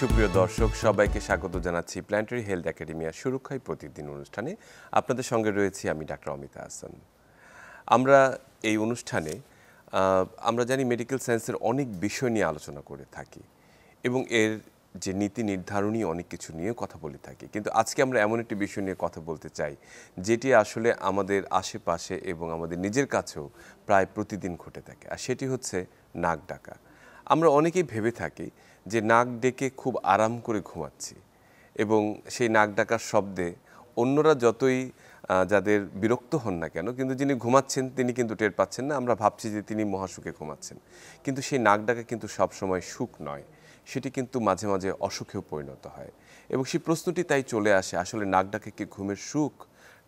সুপ্রিয় দর্শক সবাইকে স্বাগত জানাচ্ছি প্ল্যানেটারি হেলথ একাডেমিয়ার সুরক্ষায় প্রতিদিন অনুষ্ঠানে। আপনাদের সঙ্গে রয়েছি আমি ডাক্তার অমিতা হাসান। আমরা এই অনুষ্ঠানে আমরা জানি মেডিকেল সায়েন্সের অনেক বিষয় নিয়ে আলোচনা করে থাকি এবং এর যে নীতি নির্ধারণী অনেক কিছু নিয়ে কথা বলে থাকি, কিন্তু আজকে আমরা এমন একটি বিষয় নিয়ে কথা বলতে চাই যেটি আসলে আমাদের আশেপাশে এবং আমাদের নিজের কাছেও প্রায় প্রতিদিন ঘটে থাকে, আর সেটি হচ্ছে নাক ডাকা। আমরা অনেকেই ভেবে থাকি যে নাক ডেকে খুব আরাম করে ঘুমাচ্ছি এবং সেই নাক ডাকার শব্দে অন্যরা যতই যাদের বিরক্ত হন না কেন, কিন্তু যিনি ঘুমাচ্ছেন তিনি কিন্তু টের পাচ্ছেন না। আমরা ভাবছি যে তিনি মহাসুখে ঘুমাচ্ছেন, কিন্তু সেই নাক ডাকা কিন্তু সবসময় সুখ নয়, সেটি কিন্তু মাঝে মাঝে অসুখেও পরিণত হয়। এবং সেই প্রশ্নটি তাই চলে আসে, আসলে নাক ডাকা কি ঘুমের সুখ,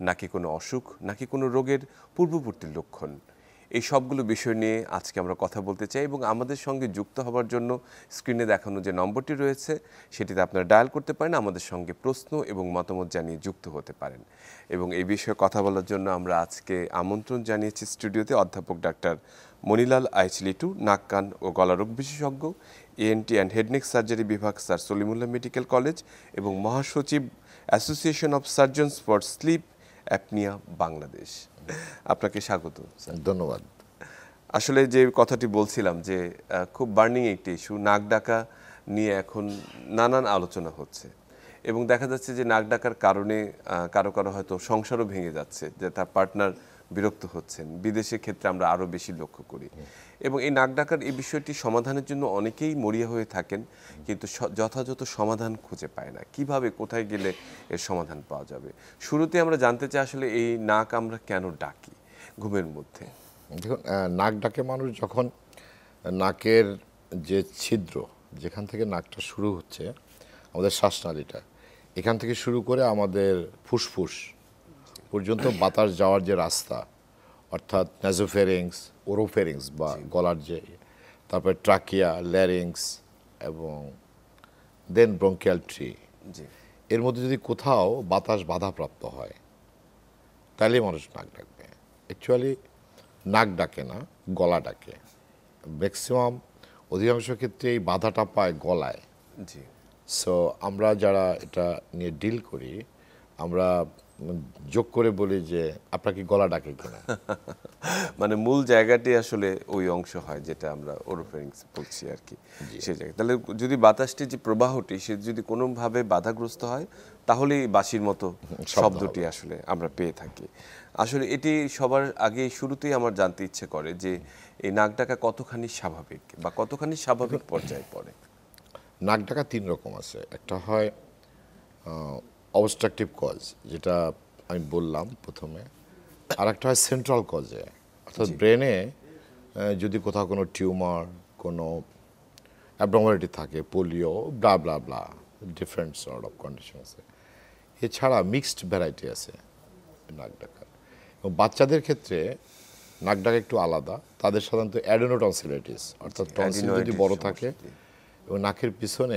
নাকি কোনো অসুখ, নাকি কোনো রোগের পূর্ববর্তী লক্ষণ? এই সবগুলো বিষয় নিয়ে আজকে আমরা কথা বলতে চাই এবং আমাদের সঙ্গে যুক্ত হবার জন্য স্ক্রিনে দেখানো যে নম্বরটি রয়েছে সেটিতে আপনারা ডায়াল করতে পারেন, আমাদের সঙ্গে প্রশ্ন এবং মতামত জানিয়ে যুক্ত হতে পারেন। এবং এই বিষয়ে কথা বলার জন্য আমরা আজকে আমন্ত্রণ জানিয়েছি স্টুডিওতে অধ্যাপক ডাক্তার মনিলাল আইচ লিটু, নাক কান ও গলারোগ বিশেষজ্ঞ, ENT and head neck surgery বিভাগ, স্যার সলিমুল্লাহ মেডিকেল কলেজ এবং মহাসচিব association of surgeons for sleep apnea Bangladesh. আপনাকে স্বাগত। ধন্যবাদ। আসলে যে কথাটি বলছিলাম যে খুব বার্নিং একটি ইস্যু, নাক ডাকা নিয়ে এখন নানান আলোচনা হচ্ছে এবং দেখা যাচ্ছে যে নাক ডাকার কারণে কারো কারো হয়তো সংসারও ভেঙে যাচ্ছে, যে তার পার্টনার বিরক্ত হচ্ছেন। বিদেশের ক্ষেত্রে আমরা আরও বেশি লক্ষ্য করি এবং এই নাক ডাকার এই বিষয়টি সমাধানের জন্য অনেকেই মরিয়া হয়ে থাকেন, কিন্তু যথাযথ সমাধান খুঁজে পায় না। কিভাবে, কোথায় গেলে এর সমাধান পাওয়া যাবে? শুরুতে আমরা জানতে চাই আসলে এই নাক আমরা কেন ডাকি ঘুমের মধ্যে? দেখুন, নাক ডাকে মানুষ যখন নাকের যে ছিদ্র, যেখান থেকে নাকটা শুরু হচ্ছে, আমাদের শ্বাসনালীটা, এখান থেকে শুরু করে আমাদের ফুসফুস পর্যন্ত বাতাস যাওয়ার যে রাস্তা, অর্থাৎ ন্যাজোফেরিংস, ওরোফেরিংস বা গলার যে, তারপরে ট্রাকিয়া, ল্যারিংস এবং দেন ব্রঙ্কিয়াল ট্রি, এর মধ্যে যদি কোথাও বাতাস বাধাপ্রাপ্ত হয় তাহলে মানুষ নাক ডাকবে। অ্যাকচুয়ালি নাক ডাকে না, গলা ডাকে। ম্যাক্সিমাম অধিকাংশ ক্ষেত্রে এই বাধাটা পায় গলায়। জি। সো আমরা যারা এটা নিয়ে ডিল করি, আমরা যোগ করে বলি যে আপনার কি গলা ডাকে কিনা। মানে মূল জায়গাটি আসলে ওই অংশ হয় যেটা আমরা ওরোফেরিংস বলছি আর কি, সেই জায়গায়। তাহলে যদি বাতাসটি যে প্রবাহটি সে যদি কোনোভাবে বাধাগ্রস্ত হয় তাহলেই বাঁশির মতো শব্দটি আসলে আমরা পেয়ে থাকি। আসলে এটি সবার আগে শুরুতেই আমার জানতে ইচ্ছে করে যে এই নাক ডাকা কতখানি স্বাভাবিক বা কতখানি স্বাভাবিক পর্যায়ে পড়ে? নাক ডাকা তিন রকম আছে। একটা হয় অবস্ট্রাকটিভ কজ, যেটা আমি বললাম প্রথমে। আর একটা হয় সেন্ট্রাল কজে, অর্থাৎ ব্রেনে যদি কোথাও কোনো টিউমার, কোনো অ্যাবনর্মালিটি থাকে, polio, blah blah blah, different sort of condition আছে। এছাড়া মিক্সড ভ্যারাইটি আছে নাক ডাকার। এবং বাচ্চাদের ক্ষেত্রে নাক ডাকা একটু আলাদা। তাদের সাধারণত অ্যাডেনোটনসিলাইটিস, অর্থাৎ টনসিল যদি বড় থাকে এবং নাকের পিছনে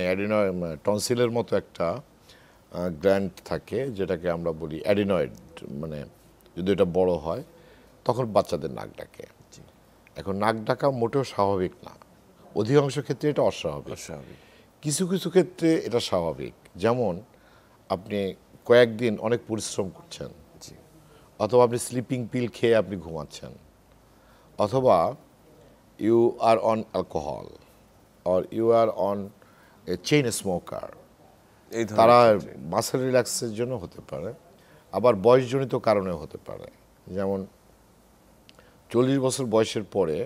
টনসিলের মতো একটা গ্ল্যান্ড থাকে, যেটাকে আমরা বলি অ্যাডিনয়েড, মানে যদি এটা বড় হয় তখন বাচ্চাদের নাক ডাকে। এখন নাক ডাকা মোটেও স্বাভাবিক না, অধিকাংশ ক্ষেত্রে এটা অস্বাভাবিক। কিছু কিছু ক্ষেত্রে এটা স্বাভাবিক, যেমন আপনি কয়েকদিন অনেক পরিশ্রম করছেন, অথবা আপনি স্লিপিং পিল খেয়ে আপনি ঘুমাচ্ছেন, অথবা you are on alcohol or you are on a chain smoker, তারা মাসেল রিল্যাক্সের জন্য হতে পারে। আবার বয়সজনিত কারণেও হতে পারে, যেমন 40 বছর বয়সের পরে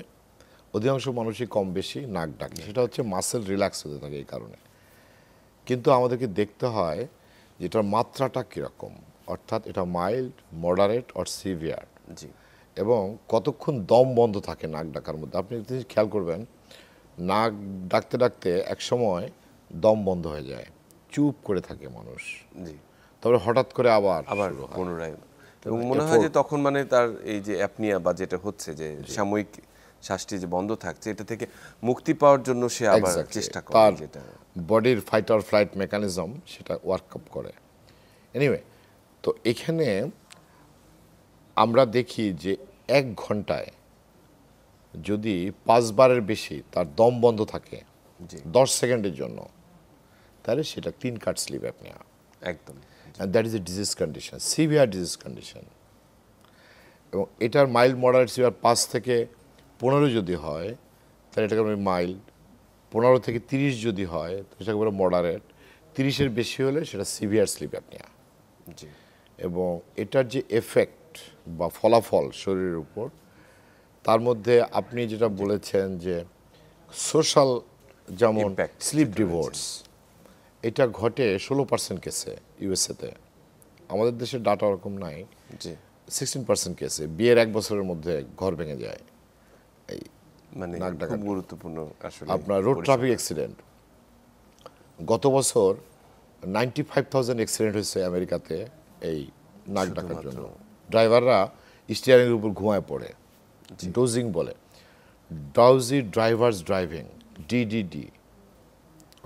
অধিকাংশ মানুষই কম বেশি নাক ডাকে, সেটা হচ্ছে মাসেল রিল্যাক্স হতে থাকে এই কারণে। কিন্তু আমাদেরকে দেখতে হয় যে এটার মাত্রাটা কীরকম, অর্থাৎ এটা মাইল্ড, মডারেট অর সিভিয়ার, এবং কতক্ষণ দম বন্ধ থাকে নাক ডাকার মধ্যে। আপনি খেয়াল করবেন, নাক ডাকতে ডাকতে এক সময় দম বন্ধ হয়ে যায়, চুপ করে থাকে মানুষ, তারপরে হঠাৎ করে আবার পুনরায়, এবং মনে হয় যে তখন মানে তার এই যে অ্যাপনিয়া বা যেটা হচ্ছে যে সাময়িক শ্বাসটি যে বন্ধ থাকছে, এটা থেকে মুক্তি পাওয়ার জন্য সে আবার চেষ্টা করে, তার যেটা বডির ফাইট অর ফ্লাইট মেকানিজম সেটা ওয়ার্কআপ করে। এনিওয়ে, তো এখানে আমরা দেখি যে 1 ঘন্টায় যদি 5 বারের বেশি তার দম বন্ধ থাকে 10 সেকেন্ডের জন্য, তাহলে সেটা ক্লিন কাট স্লিপ অ্যাপনিয়া। একদম। And that is a disease condition, severe disease condition. এবং এটার মাইল্ড মডারেট সিভিয়ার 5 থেকে 15 যদি হয় তাহলে এটাকে আমরা মাইল্ড, 15 থেকে 30 যদি হয় তাহলে সেটাকে বলে মডারেট, 30-এর বেশি হলে সেটা সিভিয়ার স্লিপ অ্যাপনিয়া। জি। এবং এটার যে এফেক্ট বা ফলাফল শরীরের উপর, তার মধ্যে আপনি যেটা বলেছেন যে সোশ্যাল, যেমন Impact স্লিপ যেটা ডিভোর্স, এটা ঘটে 16% কেসে ইউএসএতে। আমাদের দেশের ডাটা ওরকম নাই। জি। 16% কেসে বিয়ের 1 বছরের মধ্যে ঘর ভেঙে যায়। মানে নাক খুব ডাকাতি। গুরুত্বপূর্ণ আসলে আপনার রোড ট্রাফিক অ্যাক্সিডেন্ট, গত বছর 95,000 অ্যাক্সিডেন্ট হয়েছে আমেরিকাতে এই নাক ডাকার জন্য। ড্রাইভাররা স্টিয়ারিংয়ের উপর ঘুমায় পড়ে, ডোজিং বলে, ড্রাউজি ড্রাইভার্স ড্রাইভিং, ডিডিডি।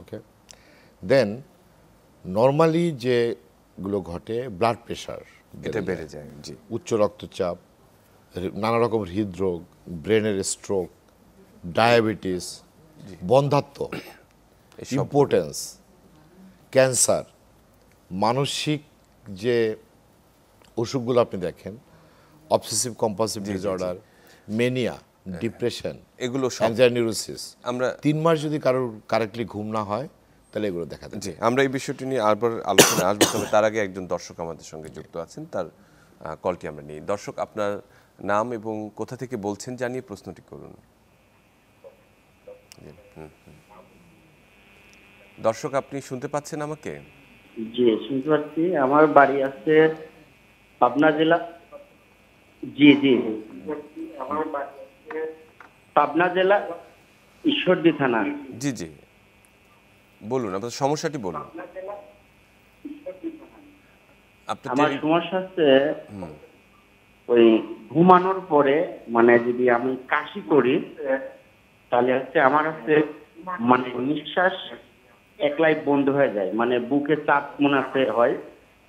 ওকে, দেন নর্মালি যেগুলো ঘটে, ব্লাড প্রেশার এটা বেড়ে যায়। জি। উচ্চ রক্তচাপ, নানা রকম হৃদরোগ, ব্রেনের স্ট্রোক, ডায়াবেটিস, বন্ধ্যাত্ব, ইম্পোর্টেন্স, ক্যান্সার, মানসিক যে অসুখগুলো আপনি দেখেন, obsessive compulsive disorder, mania, depression, এগুলো সব অ্যাংজাইটি নিউরোসিস, আমরা 3 মাস যদি কারোর কারেক্টলি ঘুম না হয় তাহলে এগুলো দেখা দেয়। জি, আমরা এই বিষয়টি নিয়ে আবার আলোচনায় আসবো, তবে তার আগে একজন দর্শক আমাদের সঙ্গে যুক্ত আছেন, তার কলটি আমরা নিই। দর্শক, আপনার নাম এবং কোথা থেকে বলছেন জানিয়ে প্রশ্নটি করুন। জি, দর্শক, আপনি শুনতে পাচ্ছেন আমাকে? জি, শুনতে পাচ্ছি। আমার বাড়ি আছে পাবনা জেলা। জি জি, আমার বাড়ি আছে পাবনা জেলা, ঈশ্বরদী থানা। জি জি, বলুন আপনার সমস্যাটি বলুন। আমার সমস্যা হচ্ছে ওই ঘুমানোর পরে, মানে যদি আমি কাশি করি তাহলে হচ্ছে আমার হচ্ছে মানে নিঃশ্বাস একলাই বন্ধ হয়ে যায়, মানে বুকে চাপ মনে হচ্ছে হয়,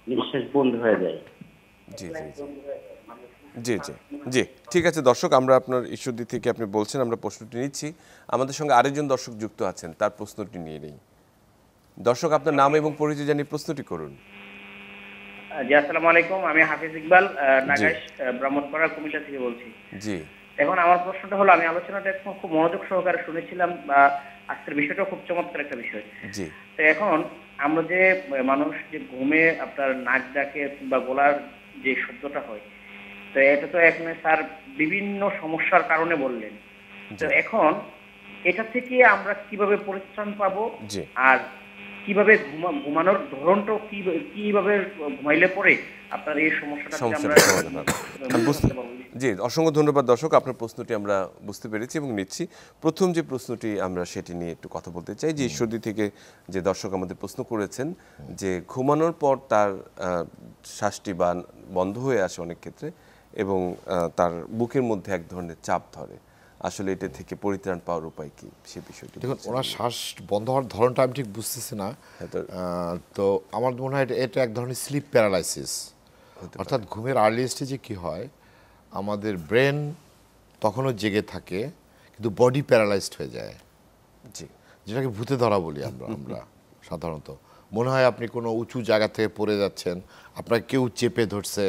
নিঃশ্বাস বন্ধ হয়ে যায়। জি জি জি জি জি, ঠিক আছে দর্শক, আমরা আপনার ঈশ্বরদী থেকে আপনি বলছেন, আমরা প্রশ্নটি নিচ্ছি। আমাদের সঙ্গে আরেকজন দর্শক যুক্ত আছেন, তার প্রশ্নটি নিয়ে নেই। দর্শক, আপনার নাম এবং পরিচয় জানিয়ে প্রশ্নটি করুন। জি, আসসালামু আলাইকুম। আমি হাফিজ ইকবাল, নাগাইশ ব্রাহ্মণপাড়া কুমিল্লা থেকে বলছি। জি। এখন আমার প্রশ্নটা হলো, আমি আলোচনাটা এখন খুব মনোযোগ সহকারে শুনেছিলাম, আজকের বিষয়টা খুব চমৎকার একটা বিষয়। জি। তো এখন আমরা যে মানুষ যে ঘুমে আপনার নাক ডাকে কিংবা গলার যে শব্দটা হয়, তো এটা তো এখন স্যার বিভিন্ন সমস্যার কারণে বললেন। তো এখন এটা থেকে আমরা কিভাবে পরিত্রাণ পাবো, জি। আর কিভাবে ঘুমানোর ধরনটাও কিভাবে ঘুমাইলে পরে আপনার এই সমস্যাটা আমরা সমাধান হবে। জি, অসংখ্য ধন্যবাদ দর্শক, আপনার প্রশ্নটি আমরা বুঝতে পেরেছি এবং নিচ্ছি। প্রথম যে প্রশ্নটি আমরা সেটি নিয়ে একটু কথা বলতে চাই, যে ঈশ্বরদী থেকে যে দর্শক আমাদের প্রশ্ন করেছেন যে ঘুমানোর পর তার শ্বাসটি বা বন্ধ হয়ে আসে অনেক ক্ষেত্রে, এবং তার বুকের মধ্যে এক ধরনের চাপ ধরে, আসলে এটা থেকে পরিত্রাণ পাওয়ার উপায় কি, সে বিষয়টি। দেখুন, ওনার শ্বাস বন্ধ হওয়ার ধরনটা আমি ঠিক বুঝতেছি না। তো আমার মনে হয় এটা এক ধরনের স্লিপ প্যারালাইসিস, অর্থাৎ ঘুমের আর্লি স্টেজে কি হয়, আমাদের ব্রেন তখনও জেগে থাকে কিন্তু বডি প্যারালাইজড হয়ে যায়। জি। যেটাকে ভূতে ধরা বলি আমরা সাধারণত। মনে হয় আপনি কোনো উঁচু জায়গা থেকে পড়ে যাচ্ছেন, আপনাকে কেউ চেপে ধরছে,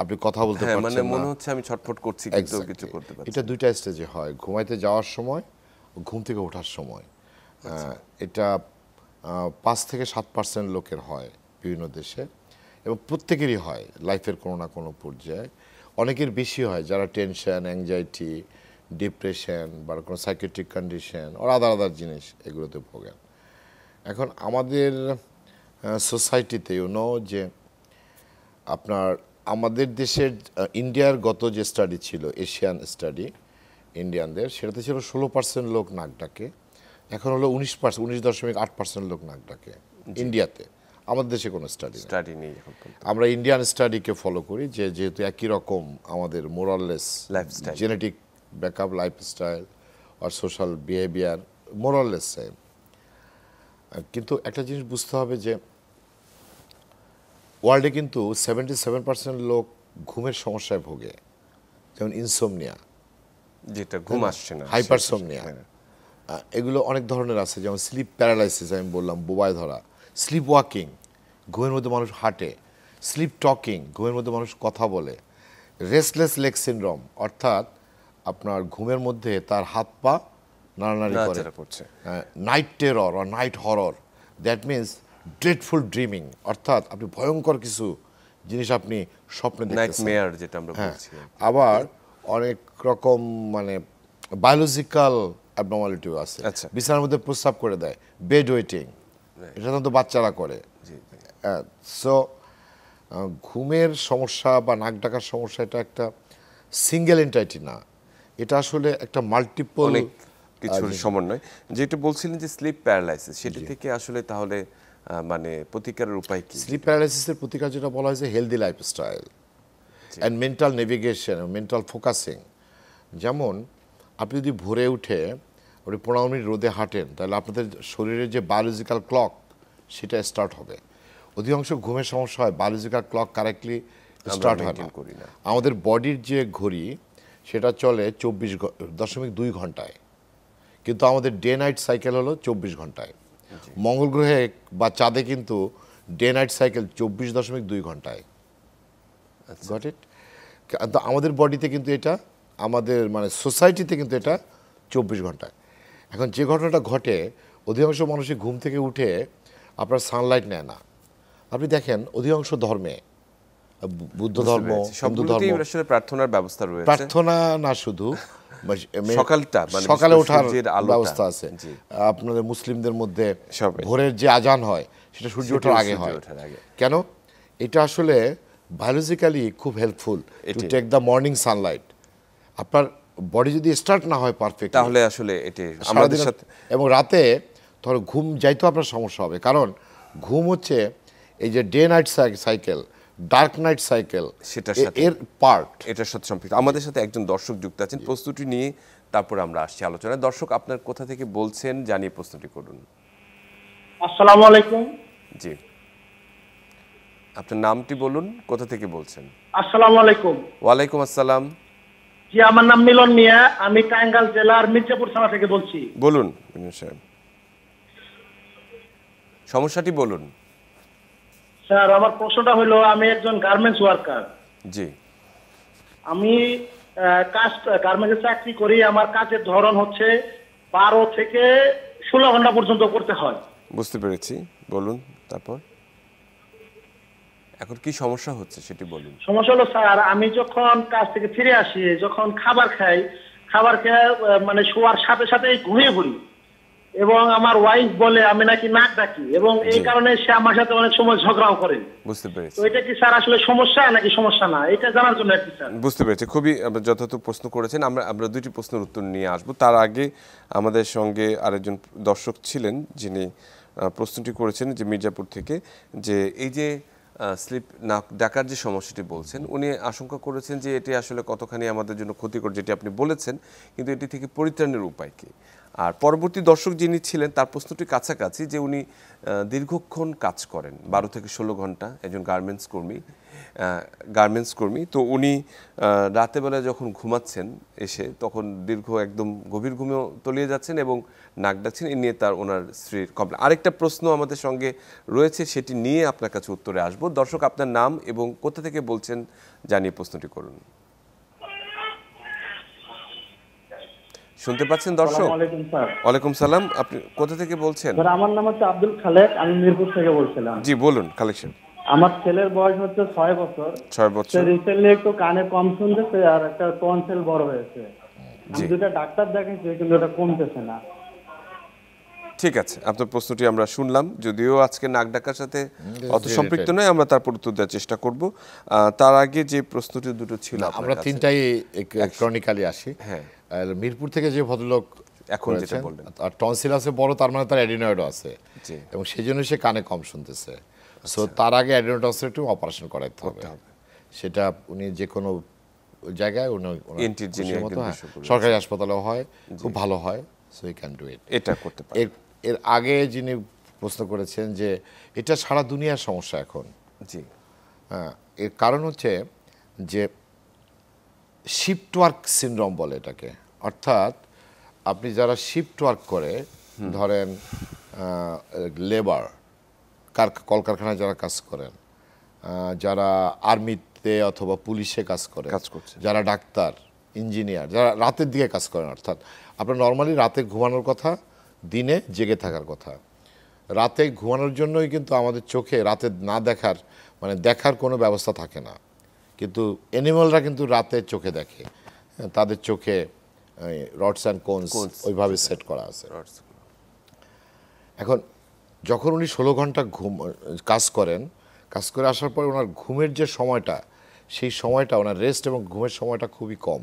আপনি কথা বলতে মানে পারছেন না, মনে হচ্ছে আমি ছটফট করছি কিন্তু কিছু করতে পারছি না। এটা 2টা স্টেজে হয়, ঘুমাইতে যাওয়ার সময়, ঘুম থেকে ওঠার সময়। এটা 5 থেকে 7% লোকের হয় বিভিন্ন দেশে, এবং প্রত্যেকেরই হয় লাইফের কোনো না কোনো পর্যায়ে। অনেকের বেশি হয় যারা টেনশন, অ্যাংজাইটি, ডিপ্রেশন বা কোনো সাইকিয়াট্রিক কন্ডিশন আর আদার জিনিস এগুলোতে ভোগেন। এখন আমাদের সোসাইটিতে যে আপনার আমাদের দেশের ইন্ডিয়ার গত যে স্টাডি ছিল, এশিয়ান স্টাডি ইন্ডিয়ানদের, সেটাতে ছিল 16% লোক নাক ডাকে, এখন হলো 19.8% লোক নাক ডাকে ইন্ডিয়াতে। আমাদের দেশে কোনো স্টাডি নেই। আমরা ইন্ডিয়ান স্টাডিকে ফলো করি, যেহেতু একই রকম আমাদের মোরাললেস লাইফস্টাইল, জেনেটিক ব্যাকআপ, লাইফস্টাইল আর সোশ্যাল বিহেভিয়ার মোরাললেস সেম। কিন্তু একটা জিনিস বুঝতে হবে যে ওয়ার্ল্ডে কিন্তু 77% লোক ঘুমের সমস্যায় ভোগে, যেমন ইনসোমনিয়া, যেটা ঘুম আসছে না, হাইপারসোমনিয়া, এগুলো অনেক ধরনের আছে, যেমন স্লিপ প্যারালাইসিস আমি বললাম, বোবায় ধরা, স্লিপ ওয়াকিং, ঘুমের মধ্যে মানুষ হাঁটে, স্লিপ টকিং, ঘুমের মধ্যে মানুষ কথা বলে, রেস্টলেস লেগ সিনড্রোম, অর্থাৎ আপনার ঘুমের মধ্যে তার হাত পা নাড়ানাড়ি করে, নাইট টেরর বা night horror, that means dreadful dreaming, অর্থাৎ আপনি ভয়ঙ্কর কিছু জিনিস আপনি স্বপ্নে দেখতেছেন, যেটা আমরা বলছি। আবার অনেক রকম মানে বায়োলজিক্যাল অ্যাবনর্মালিটিও আছে, বিছানার মধ্যে প্রস্রাব করে দেয়, বেড ওয়েটিং, এটা তো বাচ্চারা করে। সো ঘুমের সমস্যা বা নাক ডাকার সমস্যা এটা একটা সিঙ্গেল এন্টাইটি না, এটা আসলে একটা মাল্টিপল কিছুর সমন্বয়। যেটা বলছিলেন যে স্লিপ প্যারালাইসিস, সেটা থেকে আসলে তাহলে মানে প্রতিকারের উপায় কি? স্লিপ প্যারালাইসিসের প্রতিকার যেটা বলা হয় যে healthy lifestyle and mental navigation, mental focusing. যেমন আপনি যদি ভোরে উঠে আপনি 15 মিনিট রোদে হাঁটেন, তাহলে আপনাদের শরীরের যে বায়োলজিক্যাল ক্লক সেটা স্টার্ট হবে। অধিকাংশ ঘুমের সমস্যা হয় বায়োলজিক্যাল ক্লক কারেক্টলি স্টার্ট হয় না। আমাদের বডির যে ঘড়ি সেটা চলে 24.2 ঘন্টায়, কিন্তু আমাদের ডে নাইট সাইকেল হলো 24 ঘন্টায়। মঙ্গল গ্রহে বা চাঁদে কিন্তু ডে নাইট সাইকেল 24.2 ঘন্টায়। Got it? তো আমাদের বডিতে কিন্তু এটা, আমাদের মানে সোসাইটিতে কিন্তু এটা 24 ঘন্টায়। এখন যে ঘটনাটা ঘটে, অধিকাংশ মানুষই ঘুম থেকে উঠে আপনার সানলাইট নেয় না। আপনি দেখেন অধিকাংশ ধর্মে, বুদ্ধ ধর্ম, হিন্দু ধর্ম, প্রার্থনার ব্যবস্থা রয়েছে, প্রার্থনা না শুধু সকালে ওঠার ব্যবস্থা আছে। আপনাদের মুসলিমদের মধ্যে ভোরের যে আজান হয় সেটা সূর্য ওঠার আগে হয়। কেন? এটা আসলে বায়োলজিক্যালি খুব helpful to take the morning sunlight. আপনার বডি যদি স্টার্ট না হয় পারফেক্ট, তাহলে আসলে এটা আমাদের সাথে, এবং রাতে ধরো ঘুম যাইতেও আপনার সমস্যা হবে, কারণ ঘুম হচ্ছে এই যে day night cycle, dark night cycle, এর পার্ট, এটার সাথে সম্পৃক্ত। আমাদের সাথে একজন দর্শক যুক্ত আছেন, প্রস্তুতি নিয়ে তারপরে আমরা আসছি আলোচনায়। দর্শক, আপনার কোথা থেকে বলছেন জানিয়ে প্রশ্নটি করুন। আসসালামু আলাইকুম। জি, আপনার নামটি বলুন, কোথা থেকে বলছেন? আসসালামু আলাইকুম। ওয়ালাইকুম আসসালাম। জি, আমার নাম মিলন মিয়া, আমি টাঙ্গাইল জেলার মির্জাপুর থানা থেকে বলছি। বলুন মিলন সাহেব, সমস্যাটি বলুন। স্যার, আমার প্রশ্নটা হলো, আমি একজন গার্মেন্টস ওয়ার্কার। জি। আমি গার্মেন্টসে চাকরি করি। আমার কাজের ধরন হচ্ছে 12 থেকে 16 ঘন্টা পর্যন্ত করতে হয়। বুঝতে পেরেছি, বলুন তারপর। এখন কি সমস্যা হচ্ছে সেটি বলুন। সমস্যা হলো স্যার, আমি যখন কাজ থেকে ফিরে আসি, যখন খাবার খাই, খাবার খেয়ে মানে শোয়ার সাথে সাথে ঘুমিয়ে পড়ি, এবং আমার ওয়াইফ বলে আমি নাকি নাক ডাকি, এবং এই কারণে সে আমার সাথে অনেক সময় ঝগড়াও করে। বুঝতে পেরেছি। তো এটা কি স্যার আসলে সমস্যা নাকি সমস্যা না, এটা জানার জন্য আর কি স্যার। বুঝতে পেরেছি, খুবই যথার্থ প্রশ্ন করেছেন। আমরা দুটি প্রশ্নের উত্তর নিয়ে আসব। তার আগে আমাদের সঙ্গে আরেকজন দর্শক ছিলেন যিনি প্রশ্নটি করেছেন যে মির্জাপুর থেকে, যে এই যে স্লিপ নাক ডাকার যে সমস্যাটি বলছেন, উনি আশঙ্কা করেছেন যে এটি আসলে কতখানি আমাদের জন্য ক্ষতিকর, যেটি আপনি বলেছেন, কিন্তু এটি থেকে পরিত্রাণের উপায় কি। আর পরবর্তী দর্শক যিনি ছিলেন তার প্রশ্নটি কাছাকাছি, যে উনি দীর্ঘক্ষণ কাজ করেন, 12 থেকে 16 ঘন্টা, একজন গার্মেন্টস কর্মী। তো উনি রাতে বেলায় যখন ঘুমাচ্ছেন এসে, তখন একদম গভীর ঘুমেও তলিয়ে যাচ্ছেন এবং নাক ডাকছেন। এ নিয়ে ওনার স্ত্রীর কমপ্লেন। আরেকটা প্রশ্ন আমাদের সঙ্গে রয়েছে, সেটি নিয়ে আপনার কাছে উত্তরে আসবো। দর্শক, আপনার নাম এবং কোথা থেকে বলছেন জানিয়ে প্রশ্নটি করুন। শুনতে পাচ্ছেন দর্শক? ওয়ালাইকুম সালাম। আপনি কোথা থেকে বলছেন? আমার নাম হচ্ছে আব্দুল খালেক, আমি মিরপুর থেকে বলছিলাম। জি, বলুন খালেক সাহেব। আমার ছেলের বয়স হচ্ছে 6 বছর। 6 বছর। রিসেন্টলি একটু কানে কম শুনতেছে, আর একটা টনসিল বড় হয়েছে। আমি দুটো ডাক্তার দেখাইছি, কিন্তু এটা কমতেছে না। ঠিক আছে, আপনার প্রশ্নটি আমরা শুনলাম, যদিও আজকে নাক ডাকার সাথে অত সম্পৃক্ত নয়, আমরা তারপর উত্তর দেওয়ার চেষ্টা করব। তার আগে যে প্রশ্নটি দুটো ছিল, আমরা তিনটাই ক্রনিক্যালি আসি। হ্যাঁ, মিরপুর থেকে যে ভদ্রলোক এখন যেটা বললেন, আর টনসিল আছে বড়, তার মানে তার অ্যাডিনয়েডও আছে, এবং সেই জন্য সে কানে কম শুনতেছে। সো তার আগে অ্যাডিনোটক্সের একটু অপারেশন করাতে হবে। সেটা উনি যে কোনো জায়গায় সরকারি হাসপাতালেও হয়, খুব ভালো হয়। So E can do it, এটা করতে পারে। এর আগে যিনি প্রশ্ন করেছেন যে এটা সারা দুনিয়ার সমস্যা এখন। জি, হ্যাঁ, এর কারণ হচ্ছে যে শিফট ওয়ার্ক সিনড্রোম বলে এটাকে, অর্থাৎ আপনি যারা শিফট ওয়ার্ক করে, ধরেন লেবার, কলকারখানায় যারা কাজ করেন, যারা আর্মিতে অথবা পুলিশে কাজ করছে। যারা ডাক্তার, ইঞ্জিনিয়ার, যারা রাতের দিকে কাজ করেন, অর্থাৎ আপনার নর্মালি রাতে ঘুমানোর কথা, দিনে জেগে থাকার কথা। রাতে ঘুমানোর জন্যই কিন্তু আমাদের চোখে রাতে না দেখার মানে দেখার কোনো ব্যবস্থা থাকে না, কিন্তু অ্যানিমালরা কিন্তু রাতে চোখে দেখে। তাদের চোখে রডস অ্যান্ড কোনস ওইভাবে সেট করা আছে। এখন যখন উনি 16 ঘন্টা কাজ করেন, কাজ করে আসার পর ওনার ঘুমের যে সময়টা, সেই সময়টা ওনার রেস্ট এবং ঘুমের সময়টা খুবই কম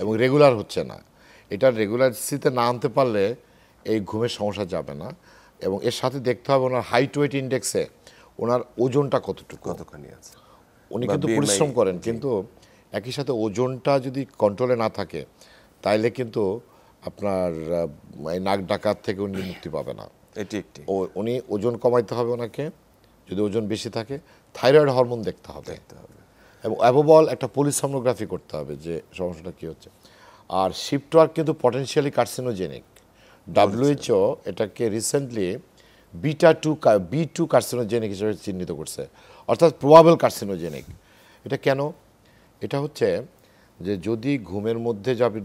এবং রেগুলার হচ্ছে না। এটা রেগুলারিটিতে না আনতে পারলে এই ঘুমের সমস্যা যাবে না। এবং এর সাথে দেখতে হবে ওনার হাইট ওয়েট ইন্ডেক্সে ওনার ওজনটা কতখানি আছে। উনি কিন্তু পরিশ্রম করেন, কিন্তু একই সাথে ওজনটা যদি কন্ট্রোলে না থাকে তাইলে কিন্তু আপনার এই নাক ডাকাত থেকে উনি মুক্তি পাবে না। এটি একটি উনি ওজন কমাইতে হবে ওনাকে, যদি ওজন বেশি থাকে থাইরয়েড হরমোন দেখতে হবে এবং অ্যাবোবল একটা পলিসোনোগ্রাফি করতে হবে যে সমস্যাটা কী হচ্ছে। আর শিফট ওয়ার্ক কিন্তু পটেনশিয়ালি কার্সিনোজেনিক। WHO এটাকে রিসেন্টলি B2 কার্সিনোজেনিক হিসেবে চিহ্নিত করছে, অর্থাৎ প্রবাবল কার্সিনোজেনিক। এটা কেন? এটা হচ্ছে যে যদি ঘুমের মধ্যে যাবে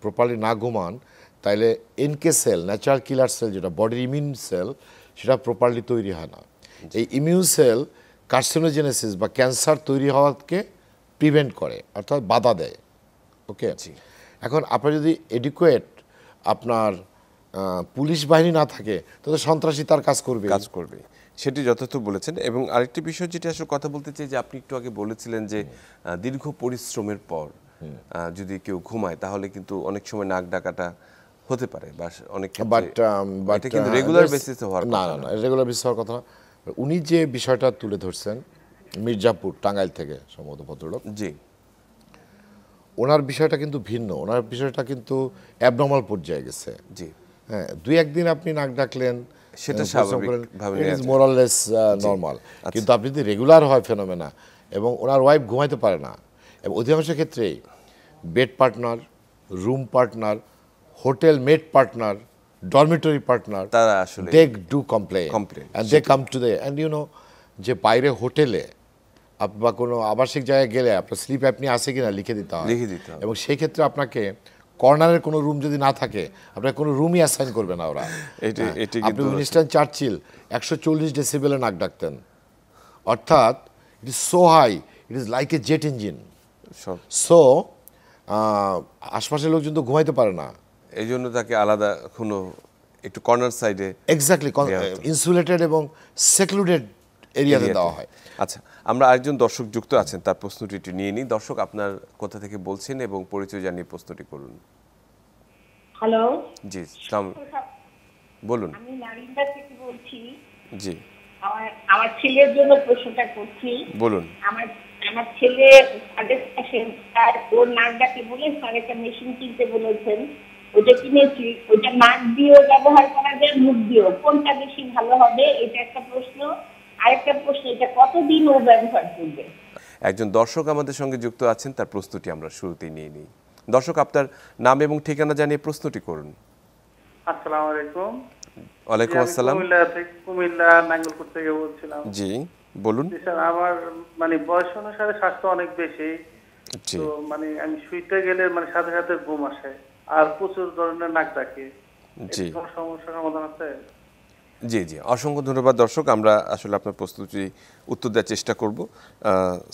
প্রপারলি না ঘুমান, তাইলে এনকে সেল, ন্যাচারাল কিলার সেল, যেটা বডির ইমিউন সেল, সেটা প্রপারলি তৈরি হয় না। এই ইমিউন সেল কার্সিনোজেনেসিস বা ক্যান্সার তৈরি হওয়াকে প্রিভেন্ট করে, অর্থাৎ বাধা দেয়। ওকে, এখন আপনার যদি এডুকুয়েট আপনার পুলিশ বাহিনী না থাকে, তাহলে সন্ত্রাসী তার কাজ করবে। সেটি যথার্থ বলেছেন। এবং আরেকটি বিষয় যেটি আসলে কথা বলতে চাই, যে আপনি একটু আগে বলেছিলেন যে দীর্ঘ পরিশ্রমের পর যদি কেউ ঘুমায় তাহলে কিন্তু অনেক সময় নাক ডাকাটা হতে পারে, বা অনেক ক্ষেত্রে কিন্তু রেগুলার বেসিসে হওয়ার কথা না, রেগুলার বেসিসে হওয়ার কথা না। উনি যে বিষয়টা তুলে ধরছেন মির্জাপুর, টাঙ্গাইল থেকে সম্ভবত ভদ্রলোক, জি, ওনার বিষয়টা কিন্তু ভিন্ন। ওনার বিষয়টা কিন্তু অ্যাবনর্মাল পর্যায়ে গেছে। জি, হ্যাঁ, 2-1 দিন আপনি নাক ডাকলেন, সেটা স্বাভাবিকভাবে মোরাললেস নর্মাল। কিন্তু আপনি যদি রেগুলার হয় ফেনোমেনা, এবং ওনার ওয়াইফ ঘুমাইতে পারে না, এবং অধিকাংশ ক্ষেত্রেই bed partner, room partner, hotel maid partner, dormitory partner, তারা আসলে they do complain and they come to and you know যে বাইরে হোটেলে বা কোনো আবাসিক জায়গায় গেলে আপনার স্লিপ অ্যাপনি আছে কিনা লিখে দিতে হয়, এবং সেই ক্ষেত্রে আপনাকে কর্নারের কোনো রুম যদি না থাকে, আপনাকে কোনো রুমই অ্যাসাইন করবে না ওরা। আপনি উইনস্টন চার্চিল 140 ডেসিবেলে নাক ডাকতেন, অর্থাৎ it is so high, it is like a jet engine. So আশপাশের লোকজন তো ঘুমাইতে পারে না, এই জন্য তাকে আলাদা কোনো একটু কর্নার সাইডে এক্স্যাক্টলি ইনসুলেটেড এবং সেক্লুডেড এরিয়াতে দেওয়া হয়। আচ্ছা, আমরা আরেকজন দর্শক যুক্ত আছেন, তার প্রশ্নটি একটু নিয়ে নিই। দর্শক, আপনার কোথা থেকে বলছেন এবং পরিচয় জানিয়ে প্রশ্নটি করুন। হ্যালো, জি, সালাম, বলুন। আমি নারিন্দা থেকে বলছি। জি, আমার ছেলের জন্য প্রশ্নটা করছি। বলুন। আমার ছেলে ওর নাক ডাকে বলে স্যার একটা মেশিন কিনতে বলেছেন, ওটা কিনেছি। ওটা নাক দিয়েও ব্যবহার করা যায়, মুখ দিয়েও, কোনটা বেশি ভালো হবে? এটা একটা প্রশ্ন। আরেকটা প্রশ্ন, এটা কতদিন ও ব্যবহার করবে? একজন দর্শক আমাদের সঙ্গে যুক্ত আছেন, তার প্রশ্নটি আমরা শুরুতেই নিয়ে নিই। দর্শক, আপনার নাম এবং ঠিকানা জানিয়ে প্রশ্নটি করুন। আসসালামু আলাইকুম। ওয়ালাইকুম আসসালাম। কুমিল্লা নাঙ্গলকোট থেকে বলছিলাম। জি, বলুন। স্যার, আমার বয়স অনুসারে স্বাস্থ্য অনেক বেশি, তো আমি শুইতে গেলে সাথে সাথে ঘুম আসে আর প্রচুর ধরনের নাক ডাকে। জি, সমস্যার সমাধান আছে? জি জি, অসংখ্য ধন্যবাদ দর্শক। আমরা আসলে আপনার প্রশ্নটি উত্তর দেওয়ার চেষ্টা করব।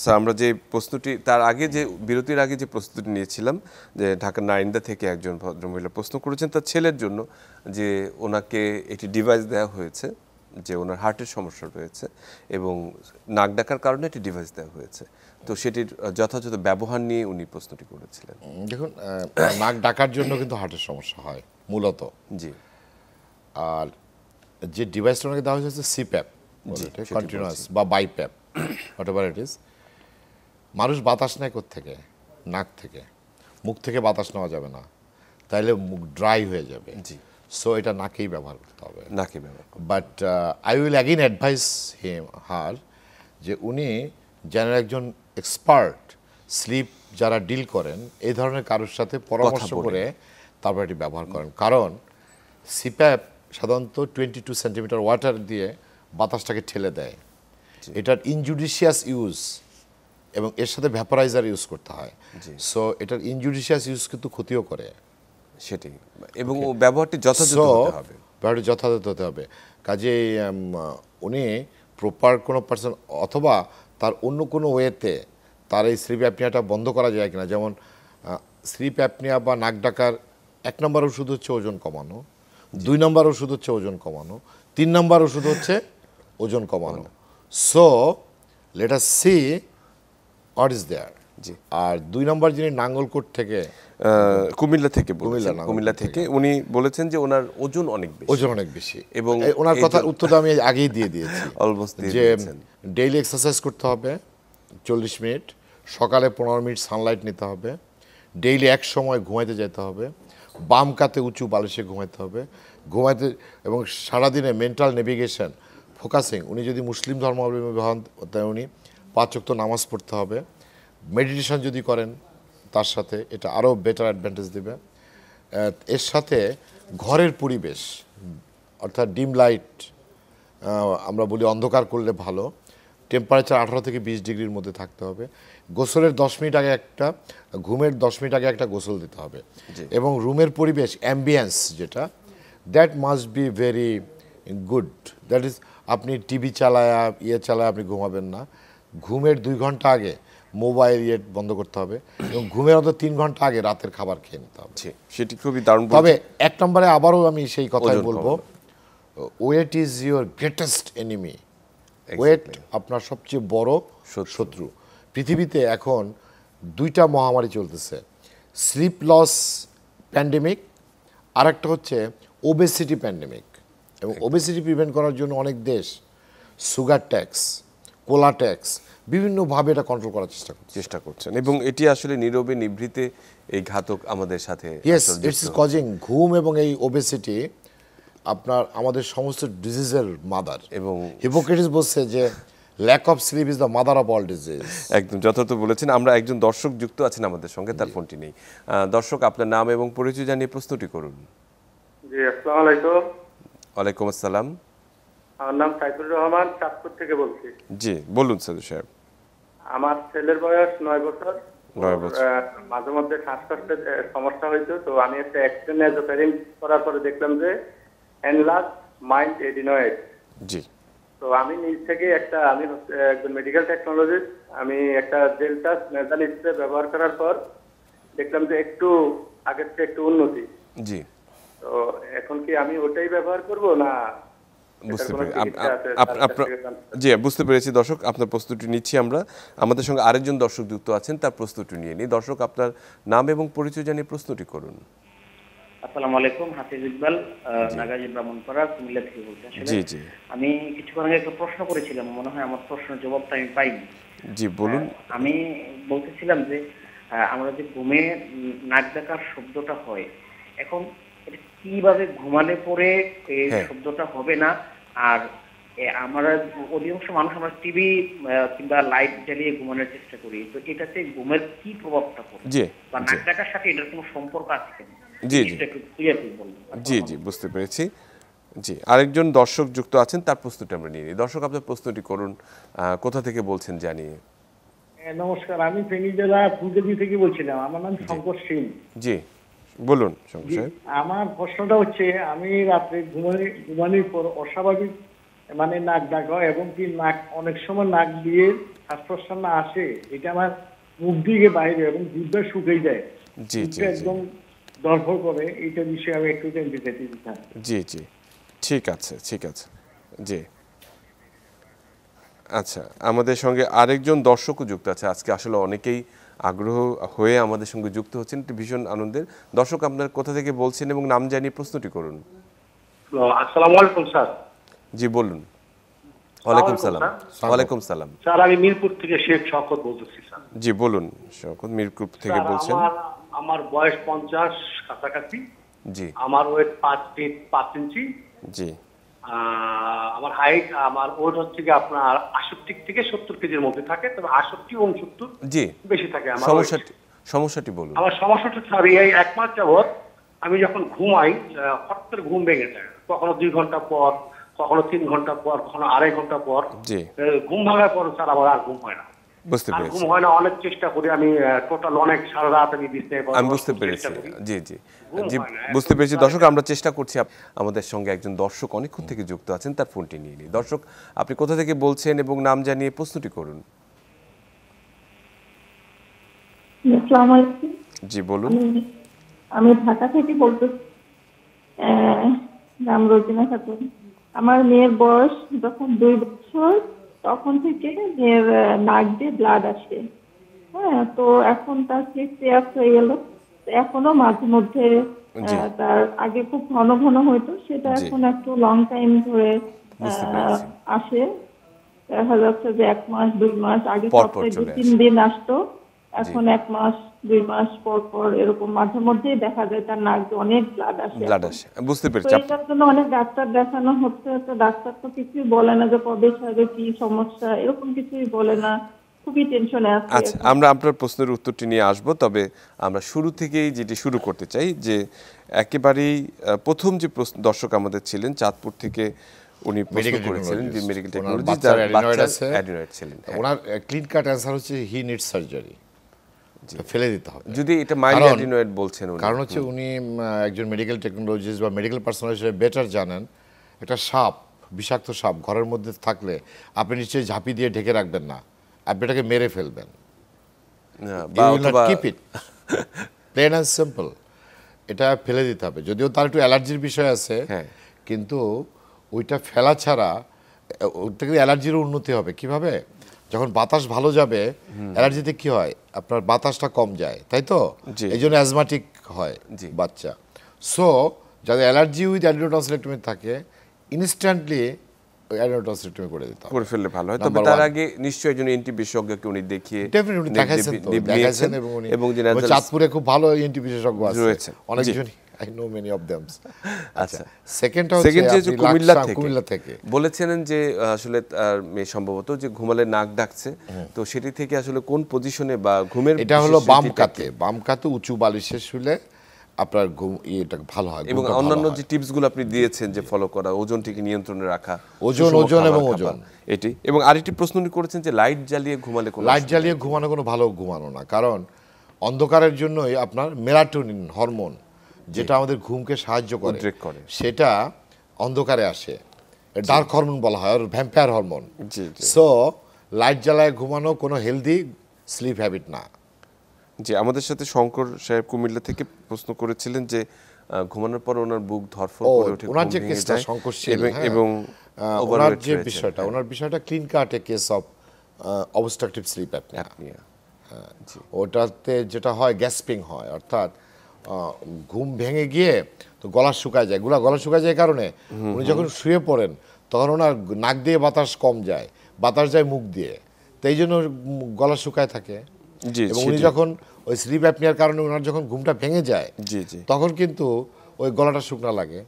স্যার, আমরা যে প্রশ্নটি তার আগে, যে বিরতির আগে যে প্রস্তুতি নিয়েছিলাম, যে ঢাকার নারিন্দা থেকে একজন ভদ্রমহিলা প্রশ্ন করেছেন তার ছেলের জন্য, যে ওনাকে একটি ডিভাইস দেওয়া হয়েছে, যে ওনার হার্টের সমস্যা রয়েছে এবং নাক ডাকার কারণে একটি ডিভাইস দেওয়া হয়েছে। তো সেটির যথাযথ ব্যবহার নিয়ে উনি প্রশ্নটি করেছিলেন। দেখুন, নাক ডাকার জন্য কিন্তু হার্টের সমস্যা হয় মূলত। জি, আর যে ডিভাইসটা ওনাকে দেওয়া হয়েছে সিপ্যাপ, কন্টিনিউয়াস বা বাইপ্যাপ, হোয়াটএভার ইট ইজ। মানুষ বাতাস নেয় কোত্থেকে? নাক থেকে। মুখ থেকে বাতাস নেওয়া যাবে না, তাইলে মুখ ড্রাই হয়ে যাবে। জি, সো এটা নাকেই ব্যবহার করতে হবে, নাকে ব্যবহার। But I will again advise her যে উনি যেন একজন এক্সপার্ট স্লিপ যারা ডিল করেন এই ধরনের কারোর সাথে পরামর্শ করে তারপর এটি ব্যবহার করেন। কারণ সিপ্যাপ সাধারণত 22 সেন্টিমিটার ওয়াটার দিয়ে বাতাসটাকে ঠেলে দেয়। এটার ইনজুডিশিয়াস ইউজ এবং এর সাথে ভ্যাপোরাইজার ইউজ করতে হয়। সো এটার ইনজুডিশিয়াস ইউজ কিন্তু ক্ষতিও করে। সেটাই, এবং ব্যবহারটি যথাযথ হতে হবে। ব্যবহারটি যথাযথ হতে হবে। কাজেই উনি প্রপার কোনো পার্সন অথবা তার অন্য কোনো ওয়েতে তার এই স্লিপ অ্যাপনিয়াটা বন্ধ করা যায় কিনা। যেমন স্লিপ অ্যাপনিয়া বা নাক ডাকার 1 নম্বর ওষুধ হচ্ছে ওজন কমানো, 2 নম্বর ওষুধ হচ্ছে ওজন কমানো, 3 নম্বর ওষুধ হচ্ছে ওজন কমানো। So let us see what is there. জি। আর 2 নম্বর যিনি নাঙ্গলকোট থেকে কুমিল্লা থেকে উনি বলেছেন যে ওনার ওজন অনেক বেশি এবং ওনার কথার উত্তরটা আমি আগেই দিয়ে দিয়েছি। অলমোস্ট যে ডেইলি এক্সারসাইজ করতে হবে 40 মিনিট, সকালে 15 মিনিট সানলাইট নিতে হবে, ডেইলি এক সময় ঘুমাইতে যেতে হবে, বাম কাতে উঁচু বালিশে ঘুমাইতে হবে, এবং সারাদিনে মেন্টাল নেভিগেশন ফোকাসিং, উনি যদি মুসলিম ধর্মাবলম্বী হন তাই উনি 5 ওয়াক্ত নামাজ পড়তে হবে, মেডিটেশন যদি করেন তার সাথে এটা আরও বেটার অ্যাডভান্টেজ দেবে। এর সাথে ঘরের পরিবেশ অর্থাৎ ডিম লাইট, আমরা বলি অন্ধকার করলে ভালো, টেম্পারেচার 18 থেকে 20 ডিগ্রির মধ্যে থাকতে হবে, গোসলের 10 মিনিট আগে একটা, ঘুমের 10 মিনিট আগে একটা গোসল দিতে হবে, এবং রুমের পরিবেশ অ্যাম্বিয়েন্স যেটা that must be very good. That is আপনি টিভি চালায় আপনি ঘুমাবেন না। ঘুমের 2 ঘন্টা আগে মোবাইল বন্ধ করতে হবে এবং ঘুমের অন্তত 3 ঘন্টা আগে রাতের খাবার খেয়ে নিতে হবে। সেটি খুবই দারুণ। তবে 1 নম্বরে আবারও আমি সেই কথাই বলবো, weight is your greatest enemy. Weight আপনার সবচেয়ে বড় শত্রু। পৃথিবীতে এখন 2টা মহামারী চলতেছে, স্লিপ লস প্যান্ডেমিক, আর একটা হচ্ছে ওবেসিটি প্যান্ডেমিক। এবং ওবেসিটি প্রিভেন্ট করার জন্য অনেক দেশ সুগার ট্যাক্স, কোলা ট্যাক্স বিভিন্নভাবে এটা কন্ট্রোল করার চেষ্টা করছেন এবং এটি আসলে নীরবে নিভৃতে এই ঘাতক আমাদের সাথে। ইয়েস, ইটস কজিং ঘুম এবং এই ওবেসিটি আপনার আমাদের সমস্ত ডিজিজের মাদার। এবং হিপোক্রেটিস বলছে যে lack of sleep is the mother of all disease. একদম যথার্থ বলেছেন। আমরা একজন দর্শক যুক্ত আছেন আমাদের সঙ্গে, তার ফোনটি নেই। দর্শক, আপনার নাম এবং পরিচয় জানিয়ে প্রশ্নটি করুন। জি, আসসালামু আলাইকুম। ওয়ালাইকুম আসসালাম। আমার নাম সাইফুর রহমান, চাঁদপুর থেকে বলছি। জি বলুন সাইদুর সাহেব। আমার ছেলের বয়স 9 বছর। মাঝে মধ্যে শ্বাসকষ্টের সমস্যা হয়েছে, তো আমি একটা এক্সরে নেজোফেরিন করার পরে দেখলাম যে এনলার্জ মাইল্ড এডিনয়েড। জি। তো আমি নিজ থেকে আমি একজন মেডিকেল টেকনোলজিস্ট, আমি একটা ডেল্টা নেজাল স্প্রে ব্যবহার করার পর দেখলাম যে একটু আগের চেয়ে একটু উন্নতি। জি। তো এখন কি আমি ওটাই ব্যবহার করব না? বুঝতে পেরেছি দর্শক, আপনার প্রস্তুতি নিচ্ছি আমরা। আমাদের সঙ্গে আরেকজন দর্শক যুক্ত আছেন, তার প্রস্তুতি নিয়ে নিই। দর্শক, আপনার নাম এবং পরিচয় জানিয়ে প্রশ্নটি করুন। আসসালামু আলাইকুম, হাফিজ ইকবাল, নাগাজী ব্রাহ্মণপাড়া, কুমিল্লা থেকে বলছি। জি জি। আমি কিছুক্ষণ আগে একটা প্রশ্ন করেছিলাম, মনে হয় আমার প্রশ্নের জবাবটা আমি পাইনি। জি বলুন। আমি বলতেছিলাম যে আমরা যে ঘুমে নাক ডাকার শব্দটা হয়, এখন এটা কিভাবে ঘুমালে পরে এই শব্দটা হবে না? আর আমরা অধিকাংশ মানুষ আমরা টিভি কিংবা লাইট জ্বালিয়ে ঘুমানোর চেষ্টা করি, তো এটাতে ঘুমের কি প্রভাবটা পড়ে বা নাক ডাকার সাথে এটার কোনো সম্পর্ক আছে কিনা? জি জি জি জি বুঝতে পেরেছি। জি, আরেকজন দর্শক যুক্ত আছেন, তার প্রশ্নটি আমরা নিয়ে নিই। দর্শক, আপনার প্রশ্নটি করুন। কোথা থেকে বলছেন জানি? নমস্কার, আমি ফেনী জেলা ফুলদেবী থেকে বলছিলাম। আমার নাম শঙ্কর সিং। জি বলুন শঙ্কর সাহেব। আমার প্রশ্নটা হচ্ছে, আমি রাত্রে ঘুমানোর পর অস্বাভাবিক মানে নাক ডাক হয় এবং কি নাক অনেক সময় নাক দিয়ে শ্বাস প্রশ্বাস না আসে, এটা আমার মুখ দিকে বাইরে এবং জিহ্বা শুকিয়ে যায়। জি জি একদম দরকার করে, এইটা বিষয়ে আমি একটু জানতে চাই। জি জি ঠিক আছে ঠিক আছে। জি আচ্ছা, আমাদের সঙ্গে আরেকজন দর্শকও যুক্ত আছে। আজকে আসলে অনেকেই আগ্রহ হয়ে আমাদের সঙ্গে যুক্ত হচ্ছেন, এটি ভীষণ আনন্দের। দর্শক, আপনার কোথা থেকে বলছেন এবং নাম জানিয়ে প্রশ্নটি করুন। আসসালামু আলাইকুম স্যার। জি বলুন। ওয়ালাইকুম সালাম। ওয়ালাইকুম সালাম স্যার, আমি মিরপুর থেকে শেখ শওকত বলতেছি স্যার। জি বলুন শওকত, মিরপুর থেকে বলছেন। আমার বয়স 50 কাছাকাছি। জি। আমার ওয়েট 5 ফিট 5 ইঞ্চি। জি। আমার হাইট, আমার ওয়েট হচ্ছে কি আপনার 68 থেকে 70 কেজির মধ্যে থাকে, তবে 68 এবং 70 জি বেশি থাকে। আমার সমস্যাটি বলুন। আমার সমস্যাটা স্যার এই 1 মাস যাবত আমি যখন ঘুমাই হঠাৎ করে ঘুম ভেঙে যায়, কখনো 2 ঘন্টা পর, কখনো 3 ঘন্টা পর, কখনো 2.5 ঘন্টা পর। ঘুম ভাঙার পর স্যার আমার আর ঘুম হয় না। বুঝতে পেরেছি। ঘুম হয় না, অনেক চেষ্টা করি আমি, টোটাল অনেক সারা রাত আমি বিছানায় আমি বুঝতে পেরেছি। জি জি জি, বুঝতে পেরেছি। দর্শক, আমরা চেষ্টা করছি, আমাদের সঙ্গে একজন দর্শক অনেকক্ষণ থেকে যুক্ত আছেন, তার ফোনটি নিয়ে নিই। দর্শক, আপনি কোথা থেকে বলছেন এবং নাম জানিয়ে প্রশ্নটি করুন। আসসালামু আলাইকুম। জি বলুন। আমি ঢাকা থেকে বলতেছি, নাম রোজিনা খাতুন। আমার মেয়ের বয়স যখন 2 বছর তখন থেকে মেয়ের নাক দিয়ে ব্লাড আসে। হ্যাঁ, তো এখন তার 6 ইয়ার্স হয়ে গেল। এখনো মাঝে মধ্যে তার আগে খুব ঘন ঘন হইতো, সেটা এখন একটু লং টাইম ধরে আসে। দেখা যাচ্ছে যে 1 মাস 2 মাস, আগে সপ্তাহে 2-3 দিন আসতো, এখন 1 মাস 2 মাস পর পর এরকম মাঝে মধ্যেই দেখা যায় তার নাক দিয়ে অনেক ব্লাড আসে। বুঝতে পেরেছি। এটার জন্য অনেক ডাক্তার দেখানো হচ্ছে, তো ডাক্তার তো কিছুই বলে না যে কবে ছাড়বে, কি সমস্যা, এরকম কিছুই বলে না। খুবই টেনশনে আছি। আচ্ছা, আমরা আপনার প্রশ্নের উত্তরটি নিয়ে আসব, তবে আমরা শুরু থেকেই যেটি শুরু করতে চাই যে একেবারেই প্রথম যে দর্শক আমাদের ছিলেন চাঁদপুর থেকে, উনি প্রশ্ন করেছিলেন যে মেডিকেল টেকনোলজি, যার বাচ্চা অ্যাডিনয়েড ছিলেন, ওনার ক্লিন কাট অ্যানসার হচ্ছে হি নিডস সার্জারি, ফেলে দিতে হবে যদি এটা মাইল্ড অ্যাডিনয়েড বলছেন। কারণ হচ্ছে উনি একজন মেডিকেল টেকনোলজিস্ট বা মেডিকেল পার্সোনাল হিসেবে বেটার জানেন, একটা সাপ, বিষাক্ত সাপ ঘরের মধ্যে থাকলে আপনি নিশ্চয়ই ঝাঁপি দিয়ে ঢেকে রাখবেন না, আপনি এটাকে মেরে ফেলবেন। Keep it plain and simple, এটা ফেলে দিতে হবে। যদিও তার একটু অ্যালার্জির বিষয় আছে, কিন্তু ওইটা ফেলা ছাড়া ওর থেকে অ্যালার্জিরও উন্নতি হবে। কিভাবে? যখন বাতাস ভালো যাবে, অ্যালার্জিতে কি হয়, আপনার বাতাসটা কম যায়, তাই তো, এই জন্য অ্যাজমাটিক হয় বাচ্চা। সো যাদের অ্যালার্জি উইথ অ্যাডিনোটনসিলেক্টমি থাকে, ইনস্ট্যান্টলি অ্যাডিনোটনসিলেক্টমি করে দিতে হবে, করে ফেললে ভালো হয়। তবে তার আগে নিশ্চয়ই একজন এনটি বিশেষজ্ঞকে উনি দেখিয়ে দেখাইছেন, এবং চাঁদপুরে খুব ভালো এনটি বিশেষজ্ঞ আছে অনেকজন। I know many of them. আচ্ছা, সেকেন্ডটা হচ্ছে কুমিল্লা থেকে বলেছিলেন যে আসলে তার মেয়ে সম্ভবত যে ঘুমালে নাক ডাকছে, তো সেটি থেকে আসলে কোন পজিশনে বা ঘুমের, এটা হলো বাম কাতে উঁচু বালিশে শুলে আপনার ঘুম এটা ভালো হয়। এবং অন্যান্য যে টিপসগুলো আপনি দিয়েছেন যে ফলো করা, ওজনটিকে নিয়ন্ত্রণে রাখা, ওজন এবং ওজন, এটি। এবং আরেকটি প্রশ্ন করেছেন যে লাইট জ্বালিয়ে ঘুমালে কোনো ভালো ঘুমানো না, কারণ অন্ধকারের জন্যই আপনার মেলাটোনিন হরমোন, যেটা আমাদের ঘুমকে সাহায্য করে, সেটা অন্ধকারে আসে, ডার্ক হরমোন বলা হয়, আর ভ্যাম্পায়ার হরমোন। সো লাইট জ্বালায় ঘুমানো কোনো হেলদি স্লিপ হ্যাবিট না। জি, আমাদের সাথে শঙ্কর সাহেব কুমিল্লা থেকে প্রশ্ন করেছিলেন যে ঘুমানোর পর ওনার বুক ধরফর করে ওঠে, ওনার যে কেসটা শঙ্কর এবং ওনার যে বিষয়টা, ওনার বিষয়টা clean cut a case of obstructive sleep apnea. ওটাতে যেটা হয়, গ্যাসপিং হয়, অর্থাৎ ঘুম ভেঙে গিয়ে তো গলা শুকায় যায়। গলা শুকায় যায় কারণে উনি যখন শুয়ে পড়েন তখন ওনার নাক দিয়ে বাতাস কম যায়, বাতাস যায় মুখ দিয়ে, তো এই জন্য গলা শুকায় থাকে। এবং উনি যখন ওই স্লিপ অ্যাপনিয়ার কারণে ওনার যখন ঘুমটা ভেঙে যায়, তখন কিন্তু ওই গলাটা শুকনা লাগে,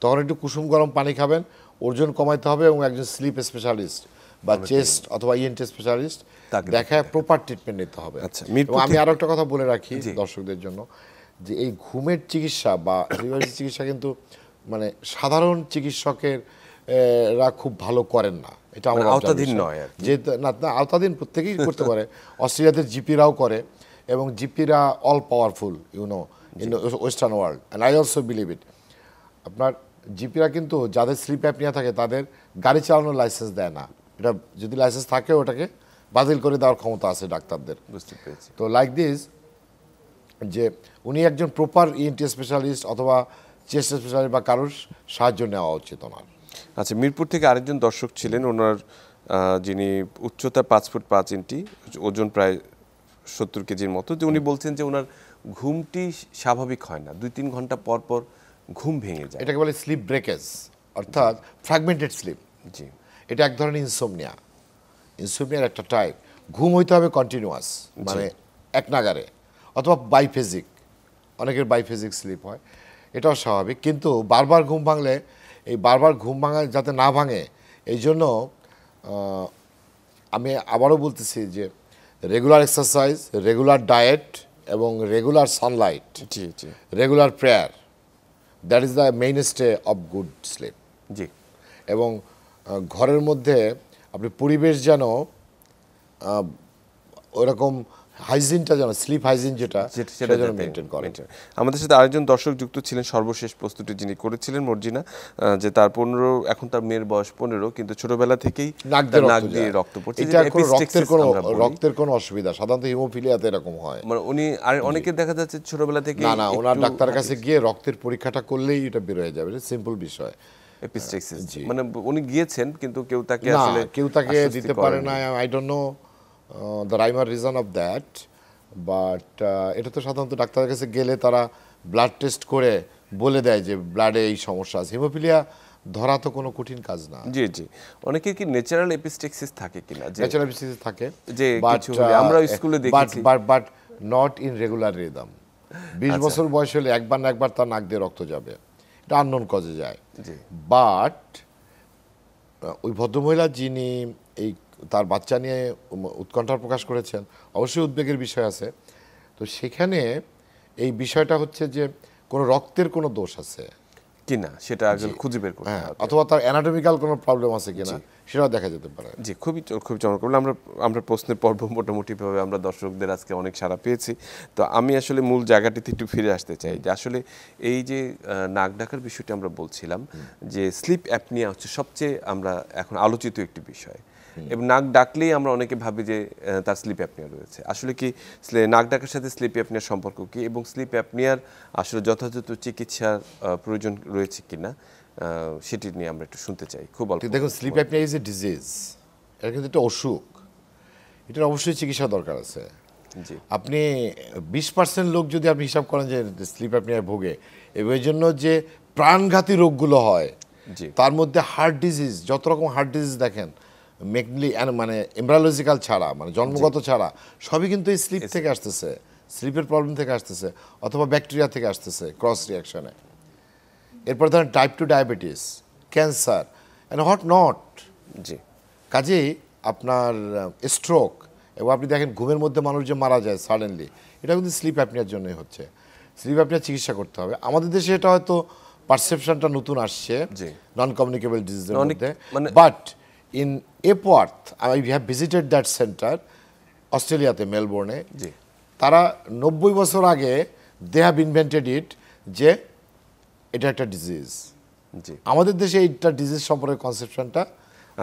তখন একটু কুসুম গরম পানি খাবেন, ওজন কমাইতে হবে, এবং একজন স্লিপ স্পেশালিস্ট বা চেস্ট অথবা ইএনটি স্পেশালিস্ট দেখায় প্রপার ট্রিটমেন্ট নিতে হবে। এবং আমি আরও একটা কথা বলে রাখি দর্শকদের জন্য, যে এই ঘুমের চিকিৎসা বা চিকিৎসা কিন্তু মানে সাধারণ চিকিৎসকের রা খুব ভালো করেন না, এটা আমার আওতাধীন নয়, যে না আওতাধীন প্রত্যেকেই করতে পারে। অস্ট্রেলিয়াতে জিপিরাও করে, এবং জিপিরা all powerful in western world, and I also believe it. আপনার জিপিরা কিন্তু যাদের স্লিপ অ্যাপনিয়া থাকে তাদের গাড়ি চালানোর লাইসেন্স দেয় না, এটা যদি লাইসেন্স থাকে ওটাকে বাতিল করে দেওয়ার ক্ষমতা আছে ডাক্তারদের। বুঝতে পেরেছি। তো লাইক দিস, যে উনি একজন প্রপার ইএনটি স্পেশালিস্ট অথবা চেস্ট স্পেশালিস্ট বা কারোর সাহায্য নেওয়া উচিত ওনার। আচ্ছা, মিরপুর থেকে আরেকজন দর্শক ছিলেন, ওনার যিনি উচ্চতা 5 ফুট 5 ইঞ্চি, ওজন প্রায় 70 কেজির মতো, যে উনি বলছেন যে ওনার ঘুমটি স্বাভাবিক হয় না, 2-3 ঘন্টা পর পর ঘুম ভেঙে যায়। এটাকে বলে স্লিপ ব্রেকেজ, অর্থাৎ ফ্র্যাগমেন্টেড স্লিপ। জি, এটা এক ধরনের ইনসোমনিয়ার একটা টাইপ। ঘুম হইতে হবে কন্টিনিউয়াস, মানে এক নাগারে, অথবা বাইফেজিক, অনেকের বাইফেজিক স্লিপ হয়, এটাও স্বাভাবিক। কিন্তু বারবার ঘুম ভাঙলে, এই বারবার ঘুম ভাঙা যাতে না ভাঙে এই জন্য আমি আবারও বলতেছি যে রেগুলার এক্সারসাইজ, রেগুলার ডায়েট এবং regular sunlight, regular prayer, that is the mainstay of good sleep. জি। এবং ঘরের মধ্যে আপনি পরিবেশ যেন ওরকম হাইজিনটা যেন, স্লিপ হাইজিন যেটা সেটা যেন মেনটেন করে। আমাদের সাথে আরেকজন দর্শক যুক্ত ছিলেন, সর্বশেষ প্রস্তুতি যিনি করেছিলেন মর্জিনা, যে তার 15, এখন তার মেয়ের বয়স 15, কিন্তু ছোটবেলা থেকেই নাক দিয়ে রক্ত পড়ছে। এটা কোনো রক্তের কোনো অসুবিধা, সাধারণত হিমোফিলিয়াতে এরকম হয়। মানে উনি আর অনেকের দেখা যাচ্ছে ছোটবেলা থেকে না ওনার ডাক্তারের কাছে গিয়ে রক্তের পরীক্ষাটা করলেই এটা বের হয়ে যাবে, সিম্পল বিষয়। এপিস্টেক্সিস, মানে উনি গিয়েছেন কিন্তু কেউ তাকে আসলে দিতে পারে না। I don't know the rhyme or reason of that, but এটা তো সাধারণত ডাক্তারের কাছে গেলে তারা ব্লাড টেস্ট করে বলে দেয় যে ব্লাডে এই সমস্যা আছে। হিমোফিলিয়া ধরা তো কোনো কঠিন কাজ না। জি জি। অনেকের কি ন্যাচারাল এপিস্টেক্সিস থাকে কিনা? ন্যাচারাল এপিস্টেক্সিস থাকে, যে কিছু আমরা স্কুলে দেখেছি, but not in regular rhythm. 20 বছর বয়স হলে একবার না একবার তার নাক দিয়ে রক্ত যাবে, এটা আননোন কজে যায়। বাট ওই ভদ্রমহিলা যিনি এই তার বাচ্চা নিয়ে উৎকণ্ঠা প্রকাশ করেছেন, অবশ্যই উদ্বেগের বিষয় আছে। তো সেখানে এই বিষয়টা হচ্ছে যে কোনো রক্তের কোনো দোষ আছে কিনা সেটা আগে খুঁজে বের করতে হবে, অথবা তার অ্যানাটমিক্যাল কোনো প্রবলেম আছে কিনা সেটাও দেখা যেতে পারে। জি, খুবই চমৎকার। আমরা প্রশ্নের পর্ব মোটামুটিভাবে আমরা দর্শকদের আজকে অনেক সাড়া পেয়েছি। তো আমি আসলে মূল জায়গাটিতে একটু ফিরে আসতে চাই, যে আসলে এই যে নাক ডাকার বিষয়টি আমরা বলছিলাম, যে স্লিপ অ্যাপনিয়া হচ্ছে সবচেয়ে আমরা এখন আলোচিত একটি বিষয়, এবং নাক ডাকলেই আমরা অনেকে ভাবি যে তার স্লিপ অ্যাপনিয়া রয়েছে। আসলে কি নাক ডাকার সাথে স্লিপ অ্যাপনিয়ার সম্পর্ক কি, এবং স্লিপ অ্যাপনিয়ার আসলে যথাযথ চিকিৎসার প্রয়োজন রয়েছে কিনা, সেটি নিয়ে আমরা একটু শুনতে চাই। খুব অল্প। দেখুন, sleep apnea is a disease, এটা কিন্তু একটা অসুখ, এটার অবশ্যই চিকিৎসা দরকার আছে। আপনি 20% লোক যদি আপনি হিসাব করেন যে স্লিপ অ্যাপনিয়ায় ভোগে, এবং এই জন্য যে প্রাণঘাতী রোগগুলো হয় তার মধ্যে হার্ট ডিজিজ, যত রকম হার্ট ডিজিজ দেখেন মেকলি মানে এমব্রায়োলজিক্যাল ছাড়া, মানে জন্মগত ছাড়া, সবই কিন্তু এই স্লিপ থেকে আসতেছে, স্লিপের প্রবলেম থেকে আসতেছে, অথবা ব্যাকটেরিয়া থেকে আসতেছে ক্রস রিয়াকশনে। এরপর ধরেন type 2 diabetes, cancer and what not. জি। কাজেই আপনার স্ট্রোক, এবং আপনি দেখেন ঘুমের মধ্যে মানুষ যে মারা যায় সাডেনলি, এটা কিন্তু স্লিপ অ্যাপনিয়ার জন্যই হচ্ছে। স্লিপ অ্যাপনিয়ার চিকিৎসা করতে হবে। আমাদের দেশে এটা হয়তো পারসেপশনটা নতুন আসছে নন কমিউনিকেবল ডিজিজের মধ্যে, but in Epworth I have visited that centre অস্ট্রেলিয়াতে, মেলবোর্নে। তারা 90 বছর আগে দে হ্যাভ ইনভেন্টেড ইট, যে এটা একটা ডিজিজ। আমাদের দেশে এইটা ডিজিজ সম্পর্কে কনসেপশনটা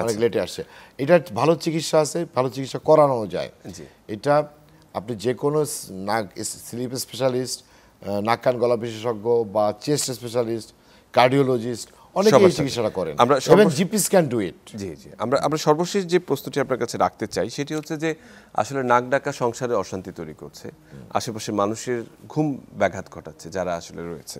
অনেক লেটে আসছে। এটা ভালো চিকিৎসা আছে, ভালো চিকিৎসা করানো যায়। এটা আপনি যে কোনো নাক স্লিপ স্পেশালিস্ট, নাক কান গলা বিশেষজ্ঞ, বা চেস্ট স্পেশালিস্ট, কার্ডিওলজিস্ট, অনেকে এই চিকিৎসাটা করেন, এবং জিপিস ক্যান ডু ইট। জি জি। আমরা সর্বশেষ যে প্রশ্নটি আপনার কাছে রাখতে চাই সেটি হচ্ছে যে আসলে নাক ডাকা সংসারে অশান্তি তৈরি করছে, আশেপাশে মানুষের ঘুম ব্যাঘাত ঘটাচ্ছে যারা আসলে রয়েছে।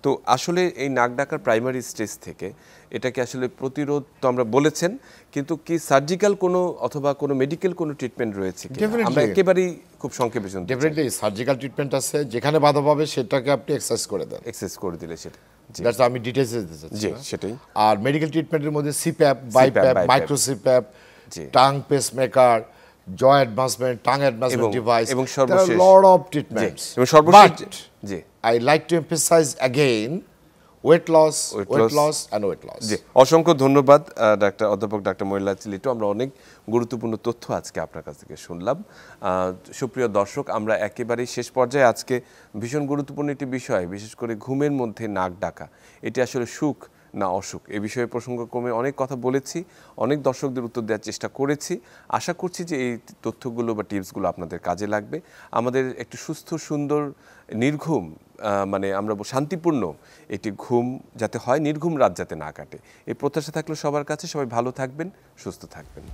তো আসলে এই নাক ডাকার প্রাইমারি স্টেজ থেকে এটাকে আসলে প্রতিরোধ তো আমরা বলেছেন, কিন্তু কি সার্জিক্যাল কোনো অথবা কোনো মেডিকেল কোনো ট্রিটমেন্ট রয়েছে? আমরা একেবারেই খুব সংক্ষেপে শুনতে চাই। ডেফিনেটলি সার্জিক্যাল ট্রিটমেন্ট আছে, যেখানে বাধা পাবে সেটাকে আপনি এক্সারসাইজ করে দেন, এক্সারসাইজ করে দিলে সেটা। দ্যাটস আমি ডিটেইলসে দিতে চাচ্ছি। জি, সেটাই। আর মেডিকেল ট্রিটমেন্টের মধ্যে CPAP, BiPAP, micro CPAP, tongue pacemaker, jaw advancement, tongue advancement device, এবং সর্বশেষ লট অফ ট্রিটমেন্টস। এবং সর্বশেষ জি, I like to emphasize again weight loss and weight loss. জি, অসংখ্য ধন্যবাদ অধ্যাপক ডাক্তার মনিরুল্লাহ লিটু। আমরা অনেক গুরুত্বপূর্ণ তথ্য আজকে আপনার কাছ থেকে শুনলাম। সুপ্রিয় দর্শক, আমরা একেবারেই শেষ পর্যায়ে আজকে ভীষণ গুরুত্বপূর্ণ একটি বিষয়, বিশেষ করে ঘুমের মধ্যে নাক ডাকা, এটি আসলে সুখ না অসুখ, এ বিষয়ে প্রসঙ্গক্রমে অনেক কথা বলেছি, অনেক দর্শকদের উত্তর দেওয়ার চেষ্টা করেছি। আশা করছি যে এই তথ্যগুলো বা টিপসগুলো আপনাদের কাজে লাগবে। আমাদের একটি সুস্থ, সুন্দর, নির্ঘুম, মানে আমরা শান্তিপূর্ণ একটি ঘুম যাতে হয়, নির্ঘুম রাত যাতে না কাটে, এই প্রত্যাশা থাকলো সবার কাছে। সবাই ভালো থাকবেন, সুস্থ থাকবেন।